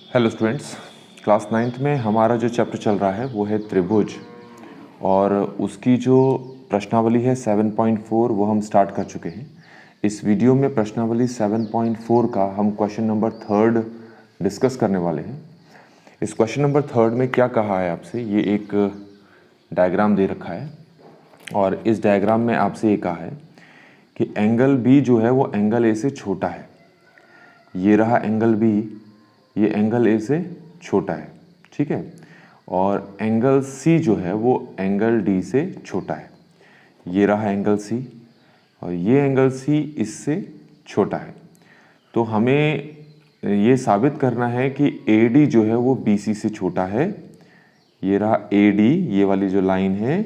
Hello students, class 9th में हमारा जो चैप्टर चल रहा है वो है त्रिभुज और उसकी जो प्रश्नावली है 7.4 वो हम स्टार्ट कर चुके हैं। इस वीडियो में प्रश्नावली 7.4 का हम क्वेश्चन नंबर 3 डिस्कस करने वाले हैं। इस क्वेश्चन नंबर 3 में क्या कहा है आपसे, ये एक डायग्राम दे रखा है और इस डायग्राम में आपसे ये कहा है कि एंगल बी जो है वो एंगल ए से छोटा है। ये रहा एंगल बी, ये एंगल ए से छोटा है, ठीक है। और एंगल सी जो है वो एंगल डी से छोटा है। ये रहा एंगल सी और ये एंगल सी इससे छोटा है। तो हमें ये साबित करना है कि ए डी जो है वो बी सी से छोटा है। ये रहा ए डी, ये वाली जो लाइन है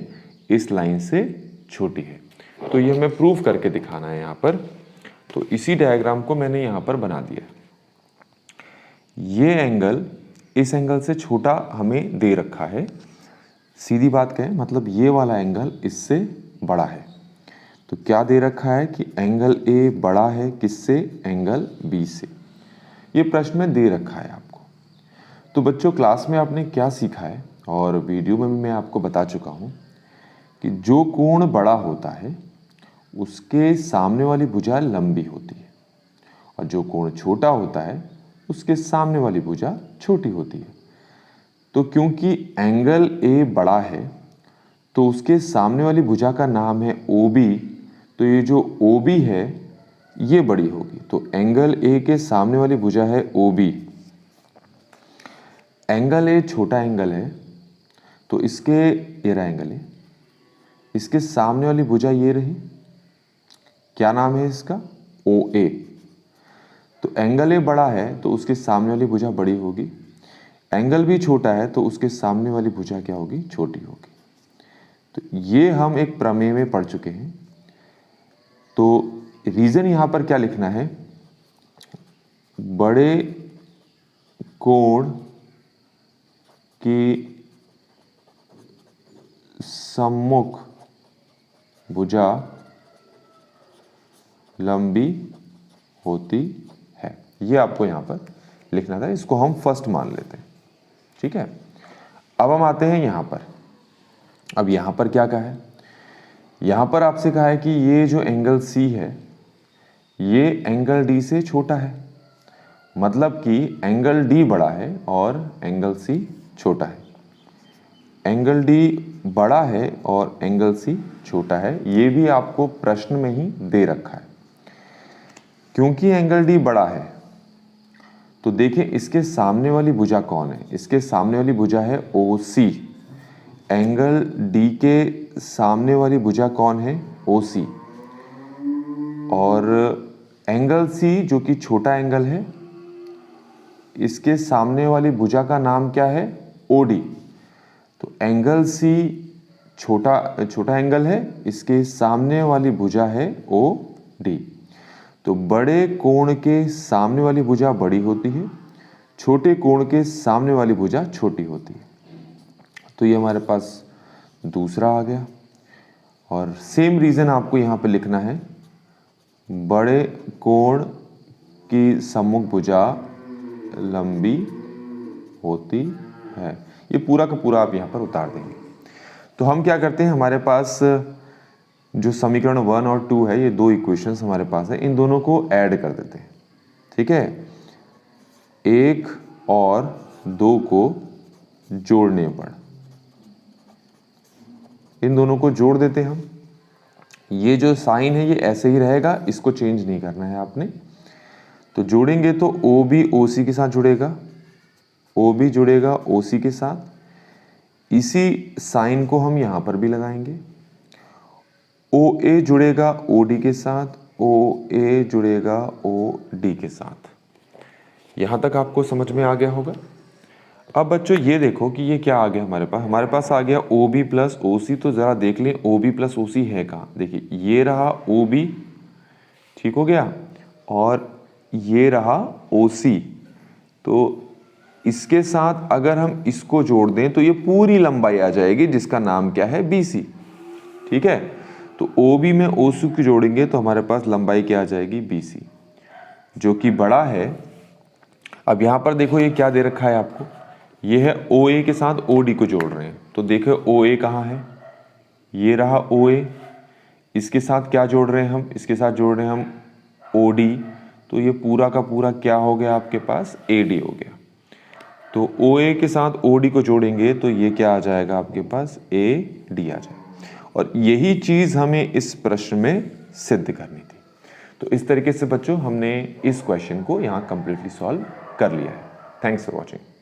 इस लाइन से छोटी है। तो ये हमें प्रूव करके दिखाना है यहाँ पर। तो इसी डायग्राम को मैंने यहाँ पर बना दिया। ये एंगल इस एंगल से छोटा हमें दे रखा है। सीधी बात कहें मतलब ये वाला एंगल इससे बड़ा है। तो क्या दे रखा है कि एंगल ए बड़ा है किससे, एंगल बी से। ये प्रश्न में दे रखा है आपको। तो बच्चों क्लास में आपने क्या सीखा है और वीडियो में भी मैं आपको बता चुका हूँ कि जो कोण बड़ा होता है उसके सामने वाली भुजा लंबी होती है और जो कोण छोटा होता है उसके सामने वाली भुजा छोटी होती है। तो क्योंकि एंगल ए बड़ा है तो उसके सामने वाली भुजा का नाम है ओ बी। तो ये जो ओ बी है ये बड़ी होगी। तो एंगल ए के सामने वाली भुजा है ओ बी। एंगल ए छोटा एंगल है तो इसके, ये रहा एंगल ए, इसके सामने वाली भुजा ये रही, क्या नाम है इसका, ओ ए। तो एंगल ए बड़ा है तो उसके सामने वाली भुजा बड़ी होगी। एंगल भी छोटा है तो उसके सामने वाली भुजा क्या होगी, छोटी होगी। तो ये हम एक प्रमेय में पढ़ चुके हैं। तो रीजन यहां पर क्या लिखना है, बड़े कोण की सम्मुख भुजा लंबी होती है। ये आपको यहां पर लिखना था। इसको हम फर्स्ट मान लेते हैं, ठीक है। अब हम आते हैं यहां पर। अब यहां पर क्या कहा है, यहां पर आपसे कहा है कि ये जो एंगल सी है ये एंगल डी से छोटा है। मतलब कि एंगल डी बड़ा है और एंगल सी छोटा है। एंगल डी बड़ा है और एंगल सी छोटा है, ये भी आपको प्रश्न में ही दे रखा है। क्योंकि एंगल डी बड़ा है तो देखिए इसके सामने वाली भुजा कौन है, इसके सामने वाली भुजा है ओ सी। एंगल डी के सामने वाली भुजा कौन है, ओ सी। और एंगल सी जो कि छोटा एंगल है इसके सामने वाली भुजा का नाम क्या है, ओ डी। तो एंगल सी छोटा एंगल है, इसके सामने वाली भुजा है ओ डी। तो बड़े कोण के सामने वाली भुजा बड़ी होती है, छोटे कोण के सामने वाली भुजा छोटी होती है। तो ये हमारे पास दूसरा आ गया। और सेम रीजन आपको यहाँ पे लिखना है, बड़े कोण की सम्मुख भुजा लंबी होती है। ये पूरा का पूरा आप यहाँ पर उतार देंगे। तो हम क्या करते हैं, हमारे पास जो समीकरण 1 और 2 है, ये दो इक्वेशंस हमारे पास है, इन दोनों को ऐड कर देते हैं, ठीक है। 1 और 2 को जोड़ने पर इन दोनों को जोड़ देते हैं हम। ये जो साइन है ये ऐसे ही रहेगा, इसको चेंज नहीं करना है आपने। तो जोड़ेंगे तो ओ बी ओ सी के साथ जुड़ेगा, ओ बी जुड़ेगा ओ सी के साथ। इसी साइन को हम यहां पर भी लगाएंगे। ओ ए जुड़ेगा ओ डी के साथ, ओ ए जुड़ेगा ओ डी के साथ। यहां तक आपको समझ में आ गया होगा। अब बच्चों ये देखो कि ये क्या आ गया हमारे पास आ गया ओ बी प्लस ओ सी। तो जरा देख लें ओ बी प्लस ओ सी है कहाँ, देखिए ये रहा ओ बी, ठीक हो गया, और ये रहा ओ सी। तो इसके साथ अगर हम इसको जोड़ दें तो ये पूरी लंबाई आ जाएगी जिसका नाम क्या है, बी सी, ठीक है। तो ओ बी में ओ सी को जोड़ेंगे तो हमारे पास लंबाई क्या आ जाएगी, बी सी, जो कि बड़ा है अब यहाँ पर देखो ये क्या दे रखा है आपको, ये है OA के साथ OD को जोड़ रहे हैं। तो देखो OA कहाँ है, ये रहा OA, इसके साथ क्या जोड़ रहे हैं हम, इसके साथ जोड़ रहे हैं हम OD। तो ये पूरा का पूरा क्या हो गया आपके पास, AD हो गया। तो OA के साथ OD को जोड़ेंगे तो ये क्या आ जाएगा आपके पास, AD आ जाएगा। और यही चीज़ हमें इस प्रश्न में सिद्ध करनी थी। तो इस तरीके से बच्चों हमने इस क्वेश्चन को यहाँ कंप्लीटली सॉल्व कर लिया है। Thanks for watching.